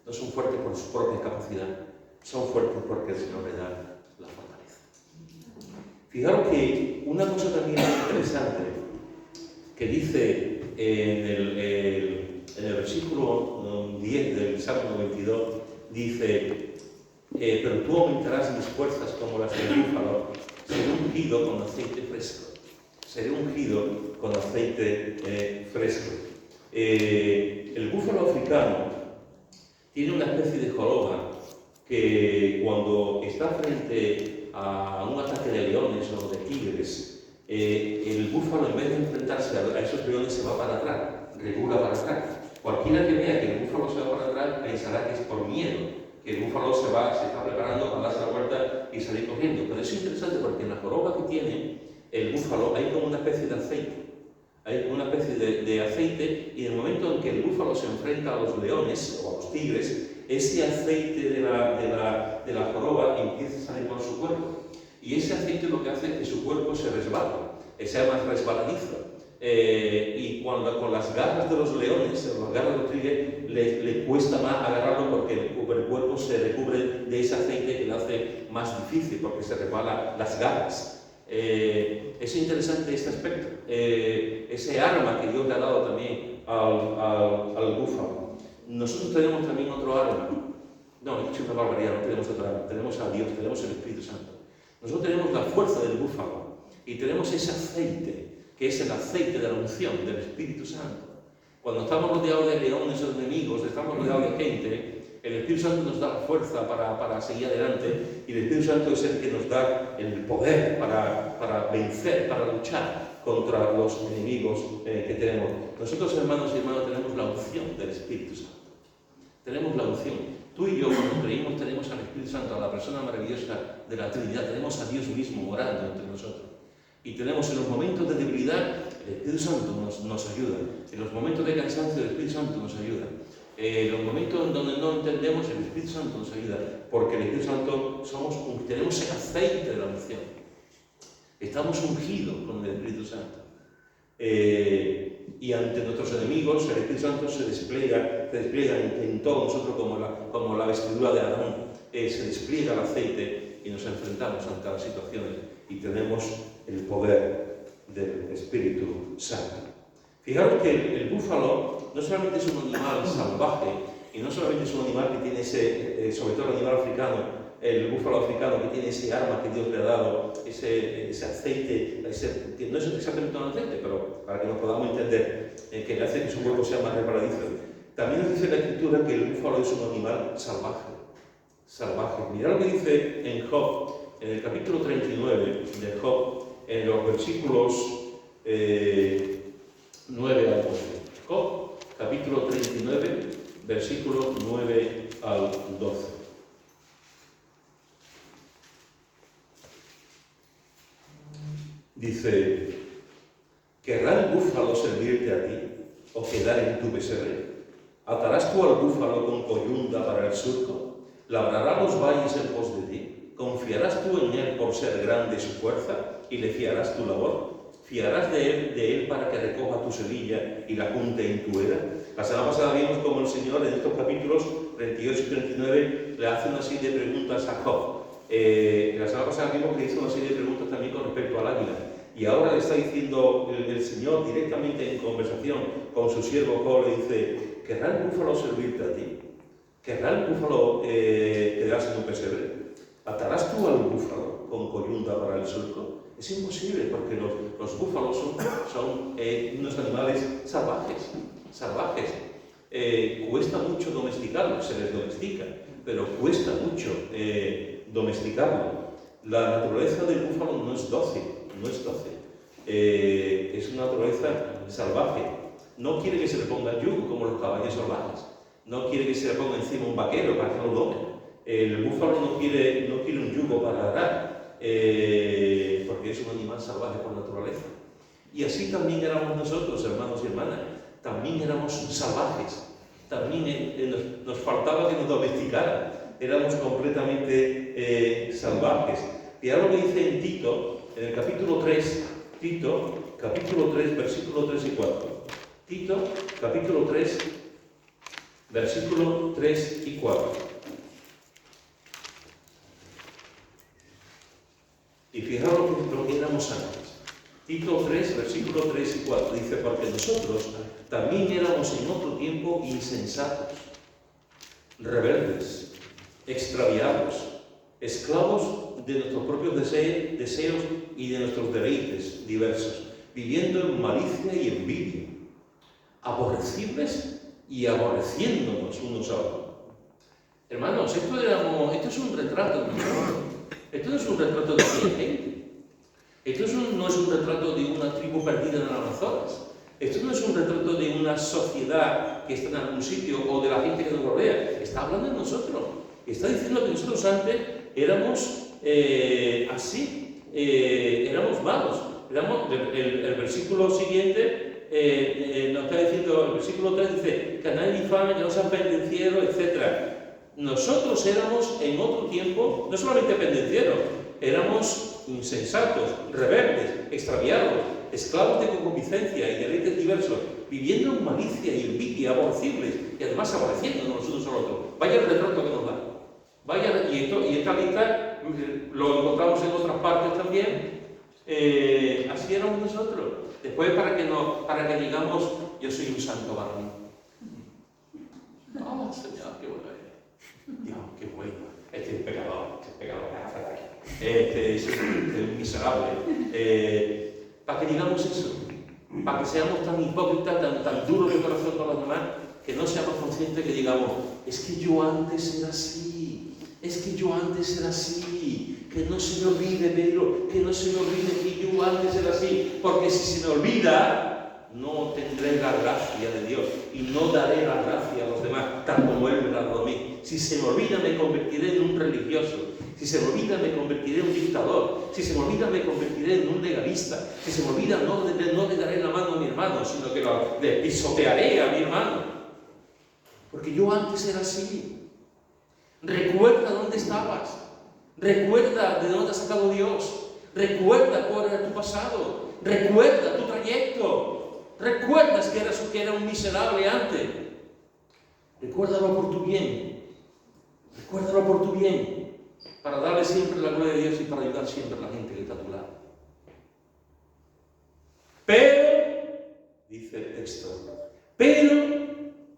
no son fuertes por su propia capacidad, son fuertes porque el Señor le da la fortaleza. Fijaros que una cosa también interesante que dice en el versículo 10 del Salmo 92, dice, pero tú aumentarás mis fuerzas como las del búfalo, seré ungido con aceite fresco. Seré ungido con aceite fresco. El búfalo africano tiene una especie de joroba que cuando está frente a un ataque de leones o de tigres, el búfalo, en vez de enfrentarse a esos leones, se va para atrás, regula para atrás. Cualquiera que vea que el búfalo se va para atrás pensará que es por miedo, que el búfalo se está preparando para darse la vuelta y salir corriendo. Pero es interesante porque en la joroba que tiene el búfalo hay como una especie de aceite. Hay una especie de aceite, y en el momento en que el búfalo se enfrenta a los leones o a los tigres, ese aceite de la joroba empieza a salir por su cuerpo. Y ese aceite lo que hace es que su cuerpo se resbala, sea más resbaladizo. Y cuando con las garras de los leones, o las garras de los tigres, le cuesta más agarrarlo porque el cuerpo se recubre de ese aceite que lo hace más difícil, porque se resbala las garras. Es interesante este aspecto, ese arma que Dios le ha dado también al búfalo. Nosotros tenemos también otro arma. No, he dicho una barbaridad, no tenemos otra arma. Tenemos a Dios, tenemos el Espíritu Santo. Nosotros tenemos la fuerza del búfalo y tenemos ese aceite, que es el aceite de la unción del Espíritu Santo. Cuando estamos rodeados de leones o de enemigos, estamos rodeados de gente, el Espíritu Santo nos da la fuerza para seguir adelante, y el Espíritu Santo es el que nos da el poder para vencer, para luchar contra los enemigos que tenemos. Nosotros, hermanos y hermanas, tenemos la unción del Espíritu Santo. Tenemos la unción. Tú y yo, cuando creímos, tenemos al Espíritu Santo, a la persona maravillosa de la Trinidad, tenemos a Dios mismo morando entre nosotros. Y tenemos en los momentos de debilidad, el Espíritu Santo nos ayuda. En los momentos de cansancio, el Espíritu Santo nos ayuda. En los momentos en donde no entendemos, el Espíritu Santo nos ayuda. Porque el Espíritu Santo tenemos el aceite de la unción. Estamos ungidos con el Espíritu Santo. Y ante nuestros enemigos, el Espíritu Santo se despliega en todos nosotros como la vestidura de Adán. Se despliega el aceite y nos enfrentamos ante las situaciones y tenemos el poder del Espíritu Santo. Fijaros que el búfalo no solamente es un animal salvaje, y no solamente es un animal que tiene sobre todo el animal africano, el búfalo africano, que tiene ese arma que Dios le ha dado, ese aceite, que no es exactamente un aceite, pero para que nos podamos entender, que le hace que su cuerpo sea más resbaladizo. También nos dice la Escritura que el búfalo es un animal salvaje. Mirad lo que dice en Job, en el capítulo 39 de Job, en los versículos 9 al 12. Job, capítulo 39, versículo 9 al 12. Dice: ¿Querrá el búfalo servirte a ti o quedar en tu pesebre? ¿Atarás tú al búfalo con coyunda para el surco? ¿Labrará los valles en pos de ti? ¿Confiarás tú en él por ser grande su fuerza y le fiarás tu labor? ¿Fiarás de él para que recoja tu semilla y la junte en tu era? La semana pasada vimos cómo el Señor en estos capítulos 38 y 39 le hace una serie de preguntas a Job. La semana pasada vimos que hizo una serie de preguntas también con respecto al águila. Y ahora le está diciendo el Señor directamente en conversación con su siervo Job, le dice: ¿querrá el búfalo servirte a ti? ¿Querrá el búfalo quedarse en un pesebre? ¿Atarás tú al búfalo con coyunda para el surco? Es imposible, porque los búfalos son unos animales salvajes. Cuesta mucho domesticarlos, se les domestica, pero cuesta mucho domesticarlo. La naturaleza del búfalo no es dócil, es una naturaleza salvaje. No quiere que se le ponga yugo como los caballos salvajes, no quiere que se le ponga encima un vaquero para que lo dome. El búfalo no quiere un yugo para arar, porque es un animal salvaje por naturaleza. Y así también éramos nosotros, hermanos y hermanas, también éramos salvajes, también nos faltaba que nos domesticaran, éramos completamente salvajes. Y ahora lo que dice en Tito, en el capítulo 3, versículo 3 y 4. Tito, capítulo 3, versículo 3 y 4. Y fijaros lo que éramos antes. Tito 3, versículo 3 y 4. Dice: porque nosotros también éramos en otro tiempo insensatos, rebeldes, extraviados, esclavos de nuestros propios deseos y de nuestros deleites diversos, viviendo en malicia y envidia, aborrecibles y aborreciéndonos unos a otros. Hermanos, esto es un retrato de nosotros. Esto no es un retrato de aquella gente. Esto no es un retrato de una tribu perdida en el Amazonas. Esto no es un retrato de una sociedad que está en algún sitio o de la gente que nos rodea. Está hablando de nosotros. Está diciendo que nosotros antes éramos así, éramos malos. El versículo siguiente nos está diciendo, el versículo 3 dice: que a nadie difame, que no sean pendencieros, etc. Nosotros éramos en otro tiempo, no solamente pendencieros, éramos insensatos, rebeldes, extraviados, esclavos de concupiscencia y deleites diversos, viviendo en malicia y envidia, aborrecibles, y además aborreciéndonos los unos a los otros. Vaya el retrato que nos da. Y esta lista lo encontramos en otras partes también. Así éramos nosotros. Después, para que digamos: yo soy un santo varón. Oh, Señor, qué bueno eres. Dios, qué bueno. Este es pecador, este es un miserable. Para que digamos eso, para que seamos tan hipócritas, tan duros de corazón con los demás, que no seamos conscientes, que digamos: es que yo antes era así, que no se me olvide, Pedro, que no se me olvide que yo antes era así, porque si se me olvida, no tendré la gracia de Dios y no daré la gracia a los demás, tal como Él me la ha dado a mí. Si se me olvida, me convertiré en un religioso. Si se me olvida, me convertiré en un dictador. Si se me olvida, me convertiré en un legalista. Si se me olvida, no le daré la mano a mi hermano, sino que le pisotearé a mi hermano. Porque yo antes era así. Recuerda dónde estabas. Recuerda de dónde te ha sacado Dios. Recuerda cuál era tu pasado. Recuerda tu trayecto. ¿Recuerdas que era un miserable antes? Recuérdalo por tu bien. Para darle siempre la gloria a Dios y para ayudar siempre a la gente que está a tu lado. Pero, dice el texto,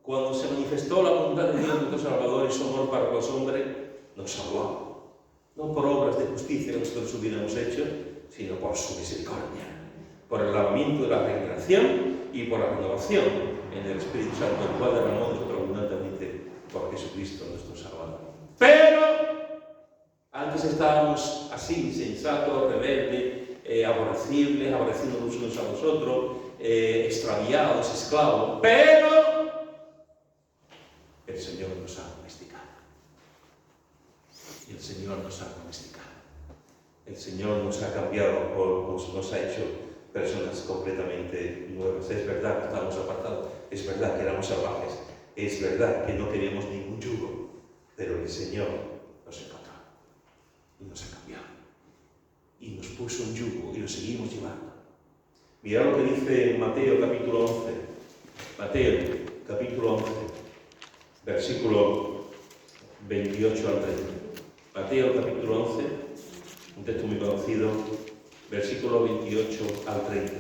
cuando se manifestó la bondad de Dios nuestro Salvador y su amor para los hombres, nos salvó. No por obras de justicia que nosotros hubiéramos hecho, sino por su misericordia, por el lavamiento de la regeneración y por la renovación en el Espíritu Santo, el cual derramó nosotros abundantemente por Jesucristo nuestro Salvador. Pero antes estábamos así, insensatos, rebeldes, aborrecibles, aborreciéndonos unos a los otros, extraviados, esclavos. Pero el Señor nos ha domesticado. Y el Señor nos ha domesticado. El Señor nos ha cambiado, nos ha hecho personas completamente nuevas. Es verdad que estábamos apartados, es verdad que éramos salvajes, es verdad que no queríamos ningún yugo, pero el Señor nos encontró y nos ha cambiado y nos puso un yugo y lo seguimos llevando. Mirad lo que dice Mateo capítulo 11, Mateo capítulo 11, versículo 28 al 30. Mateo capítulo 11, un texto muy conocido, versículo 28 al 30.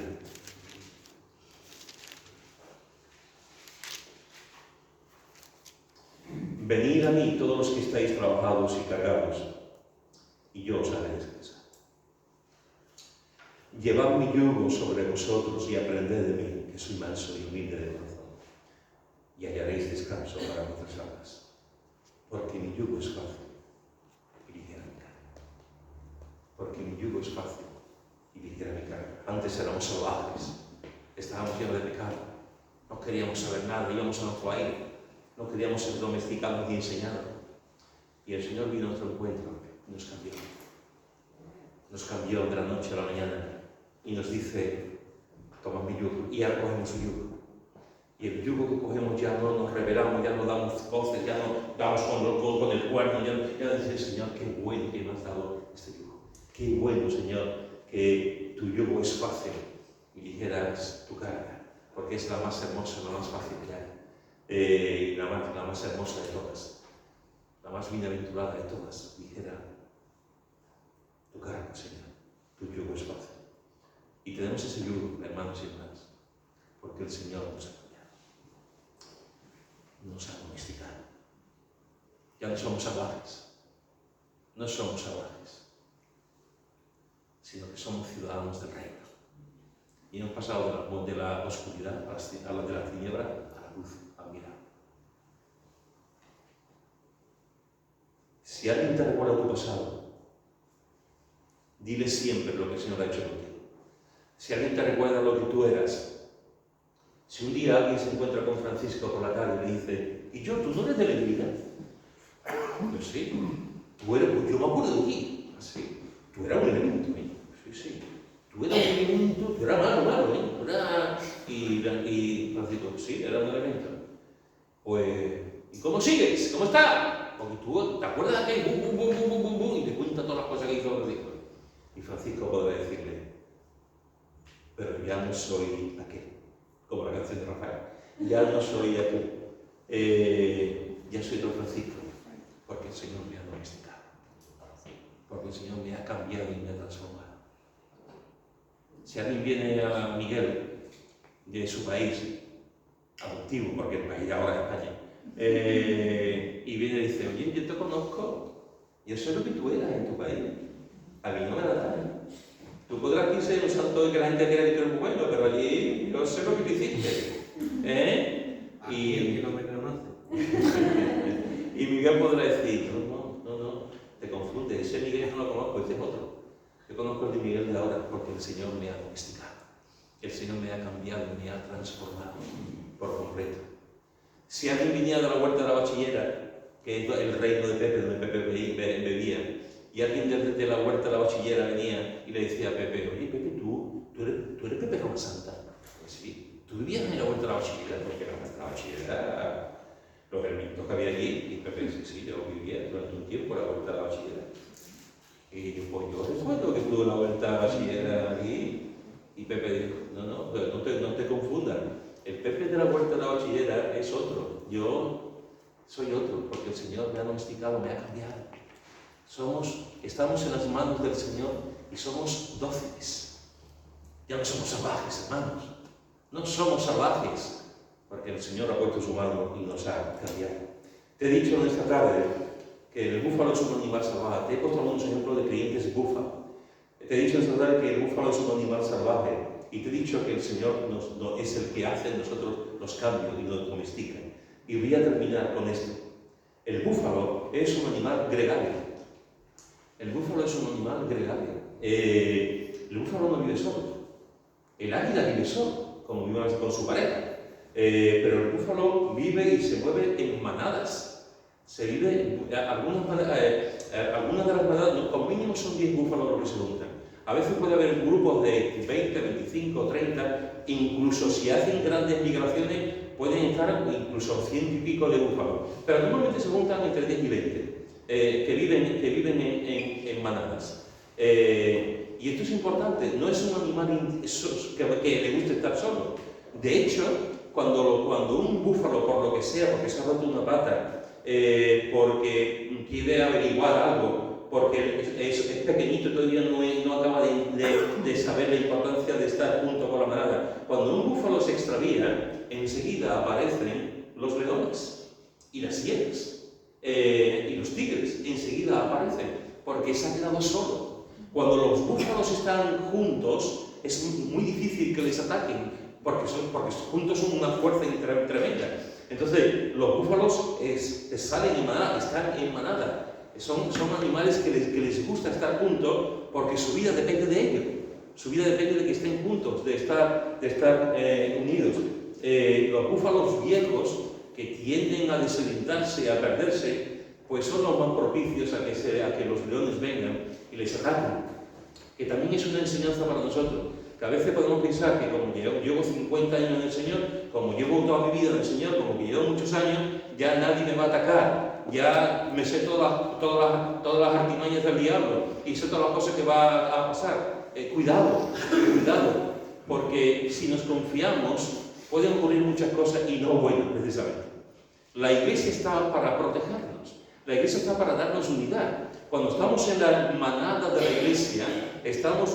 Venid a mí todos los que estáis trabajados y cargados, y yo os haré descansar. Llevad mi yugo sobre vosotros y aprended de mí, que soy manso y humilde de corazón, y hallaréis descanso para vuestras almas, porque mi yugo es fácil y ligera mi carga. Porque mi yugo es fácil y ligera mi carga. Antes éramos salvajes, estábamos llenos de pecado, no queríamos saber nada, íbamos a nuestro aire, no queríamos ser domesticados ni enseñados. Y el Señor vino a nuestro encuentro y nos cambió. Nos cambió de la noche a la mañana y nos dice, toma mi yugo, y ahora cogemos su yugo. Y el yugo que cogemos ya no nos revelamos, ya no damos voces, ya no damos con el cuerno, ya dice, Señor, qué bueno que me has dado este yugo. Qué bueno, Señor, que tu yugo es fácil y ligera es tu carga, porque es la más hermosa, la más fácil que hay, y la más hermosa de todas, la más bienaventurada de todas, ligera tu carga, Señor, tu yugo es fácil. Y tenemos ese yugo, hermanos y hermanas, porque el Señor nos ha cambiado, nos ha domesticado. Ya no somos salvajes, sino que somos ciudadanos del reino. Y hemos pasado de la oscuridad a la de la tiniebla a la luz, a mirar. Si alguien te recuerda tu pasado, dile siempre lo que el Señor ha hecho contigo. Si alguien te recuerda lo que tú eras, si un día alguien se encuentra con Francisco por la calle y le dice, ¿y yo, tú no eres de la vida? Pues sí, tú eres, pues yo me acuerdo de ti. Así, tú eras un elemento, ¿eh? Sí. Tú eras un elemento, tú eras malo, ¿eh? Y Francisco, sí, era un elemento. Pues, ¿y cómo sigues? ¿Cómo estás? Porque tú te acuerdas de aquel bum, y te cuenta todas las cosas que hizo Francisco. Y Francisco podrá decirle, pero ya no soy aquel, como la canción de Rafael, ya no soy aquel, ya soy otro Francisco, porque el Señor me ha domesticado, porque el Señor me ha cambiado y me ha transformado. Si alguien viene a Miguel de su país, adoptivo, porque el país ahora es España, y viene y dice, oye, yo te conozco, yo sé lo que tú eras en tu país, a mí no me la da. Tú podrás aquí ser un santo que la gente quiera que tú eres bueno, pero allí yo sé lo que tú hiciste. Y el que no me conoce. Y Miguel podrá decir, no, te confundes, ese Miguel yo no lo conozco, ese es otro. Yo conozco el de Miguel de ahora porque el Señor me ha domesticado. El Señor me ha cambiado, me ha transformado por completo. Si alguien viniera de la huerta de la bachillera, que es el reino de Pepe, donde Pepe bebía, y alguien de la huerta de la bachillera venía y le decía a Pepe, oye Pepe, ¿tú eres Pepe Roma Santa? Pues sí, tú vivías en la huerta de la bachillera, porque la bachillera, los ermitos que había allí, y Pepe dice, sí, yo vivía durante un tiempo en la huerta de la bachillera. Y yo, pues yo recuerdo que estuve en la huerta de la bachillera aquí, y Pepe dijo, no te confundas, el Pepe de la huerta de la bachillera es otro, yo soy otro, porque el Señor me ha domesticado, me ha cambiado. Estamos en las manos del Señor y somos dóciles. Ya no somos salvajes, hermanos. No somos salvajes, porque el Señor ha puesto su mano y nos ha cambiado. Te he dicho en esta tarde que el búfalo es un animal salvaje. Te he puesto algunos ejemplos de creyentes búfalo. Te he dicho en esta tarde que el búfalo es un animal salvaje. Y te he dicho que el Señor es el que hace en nosotros los cambios y nos domestica. Y voy a terminar con esto. El búfalo es un animal gregario. El búfalo es un animal gregario. El búfalo no vive solo. El águila vive solo, como vive con su pareja. Pero el búfalo vive y se mueve en manadas. Se vive, algunas de las manadas, con mínimo son 10 búfalos los que se juntan. A veces puede haber grupos de 20, 25, 30, incluso si hacen grandes migraciones, pueden estar incluso 100 y pico de búfalos. Pero normalmente se juntan entre 10 y 20, que viven en manadas. Y esto es importante, no es un animal que le guste estar solo. De hecho, cuando un búfalo, por lo que sea, porque se ha roto una pata, porque quiere averiguar algo, porque es pequeñito, todavía no acaba de saber la importancia de estar junto con la manada. Cuando un búfalo se extravía, enseguida aparecen los leones y las hienas y los tigres, enseguida aparecen, porque se ha quedado solo. Cuando los búfalos están juntos, es muy difícil que les ataquen, porque juntos son una fuerza tremenda. Entonces, los búfalos salen en manada, están en manada. Son animales que les gusta estar juntos porque su vida depende de ello. Su vida depende de que estén juntos, de estar unidos. Los búfalos viejos que tienden a desorientarse, a perderse, pues son los más propicios a que los leones vengan y les ataquen. Que también es una enseñanza para nosotros. Que a veces podemos pensar que como llevo 50 años en el Señor, como llevo toda mi vida en el Señor, como que llevo muchos años, ya nadie me va a atacar, ya me sé todas las artimañas del diablo y sé todas las cosas que va a pasar. Cuidado, porque si nos confiamos pueden ocurrir muchas cosas y no buenas precisamente. La Iglesia está para protegernos, la Iglesia está para darnos unidad. Cuando estamos en la manada de la Iglesia, estamos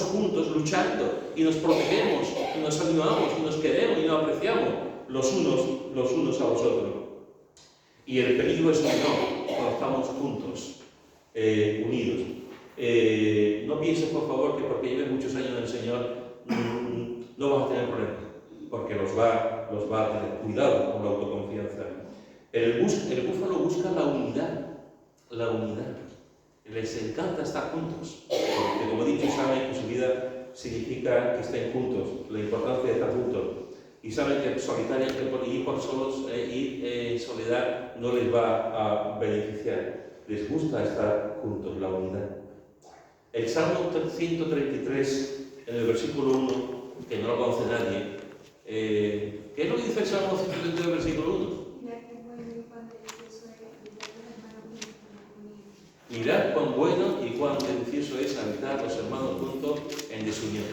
juntos luchando y nos protegemos, y nos animamos, y nos queremos y nos apreciamos los unos a los otros. Y el peligro es menor cuando estamos juntos, unidos. No pienses, por favor, que porque lleves muchos años en el Señor no vas a tener problemas, porque los va a tener. Cuidado con la autoconfianza. El búfalo busca la unidad. Les encanta estar juntos, porque como he dicho, saben que su vida significa que estén juntos, la importancia de estar juntos. Y saben que solitariamente ir por solos, ir en soledad no les va a beneficiar. Les gusta estar juntos, la unidad. El Salmo 133, en el versículo 1, que no lo conoce nadie, ¿qué es lo que dice el Salmo 133, versículo 1? Mirad cuán bueno y cuán delicioso es habitar los hermanos juntos en desunión.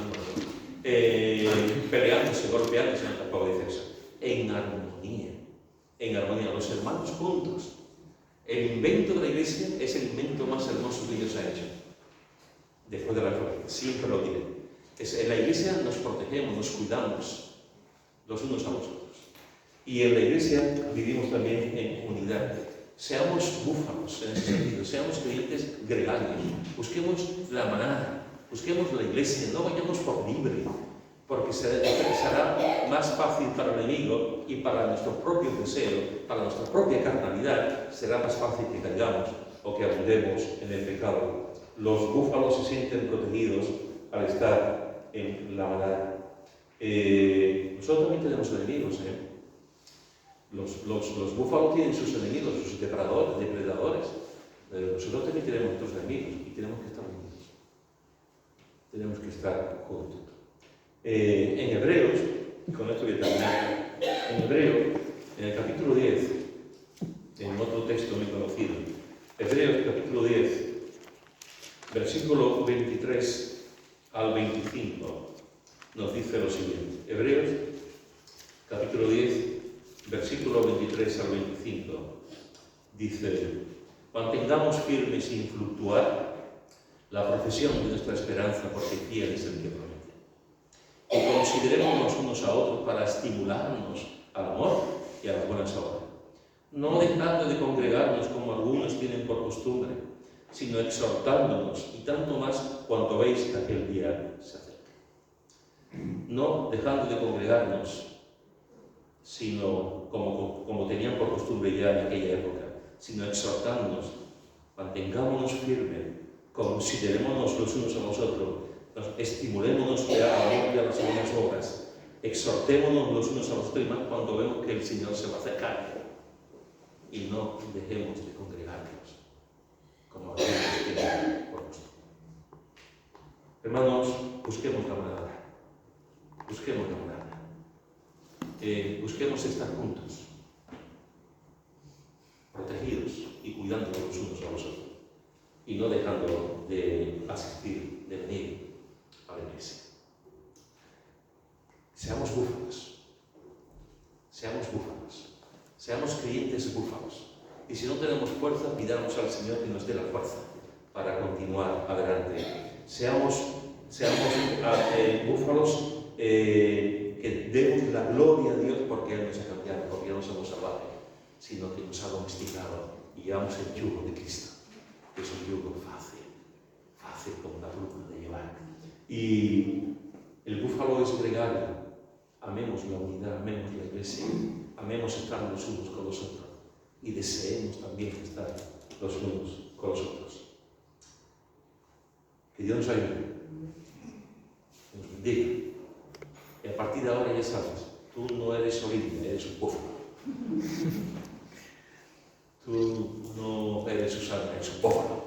Peleándose, golpeándose, tampoco dice eso. En armonía, los hermanos juntos. El invento de la Iglesia es el invento más hermoso que Dios ha hecho. Después de la Reforma, siempre lo diré. En la Iglesia nos protegemos, nos cuidamos los unos a los otros. Y en la Iglesia vivimos también en unidad. Seamos búfalos en ese sentido, seamos creyentes gregarios, busquemos la manada, busquemos la Iglesia, no vayamos por libre, porque será más fácil para el enemigo y para nuestros propios deseos, para nuestra propia carnalidad, será más fácil que caigamos o que abundemos en el pecado. Los búfalos se sienten protegidos al estar en la manada. Nosotros también tenemos enemigos, Los búfalos tienen sus enemigos, sus depredadores. Nosotros también tenemos nuestros enemigos y tenemos que estar unidos. Tenemos que estar juntos. En Hebreos, con esto voy a terminar, en Hebreos, en el capítulo 10, en otro texto muy conocido, Hebreos capítulo 10, versículo 23 al 25, nos dice lo siguiente. Hebreos capítulo 10, versículo 23 al 25, dice: mantengamos firme sin fluctuar la profesión de nuestra esperanza, porque fiel es el que promete. Y considerémonos unos a otros para estimularnos al amor y a las buenas obras, no dejando de congregarnos como algunos tienen por costumbre, sino exhortándonos, y tanto más cuanto veis que aquel día se acerca. No dejando de congregarnos, sino como tenían por costumbre ya en aquella época, sino exhortándonos, mantengámonos firmes, considerémonos los unos a los otros, estimulémonos al amor y a las buenas obras, exhortémonos los unos a los otros, y más cuando vemos que el Señor se va a acercar, y no dejemos de congregarnos como algunos tienen por costumbre. Hermanos, busquemos la manada. Busquemos la manada. Busquemos estar juntos, protegidos y cuidándonos los unos a los otros. Y no dejando de asistir, de venir a la iglesia. Seamos búfalos. Seamos búfalos. Seamos creyentes búfalos. Y si no tenemos fuerza, pidamos al Señor que nos dé la fuerza para continuar adelante. Seamos búfalos que demos la gloria a Dios porque Él nos ha cambiado, porque no somos salvajes, sino que nos ha domesticado y llevamos el yugo de Cristo. Es un yugo fácil como la pluma de llevar. Y el búfalo es gregario. Amemos la unidad, amemos la iglesia, amemos estar los unos con los otros y deseemos también estar los unos con los otros. Que Dios nos ayude, nos bendiga. Y a partir de ahora ya sabes, tú no eres Olivia, eres un búfalo. Tú no eres Susana, eres un búfalo.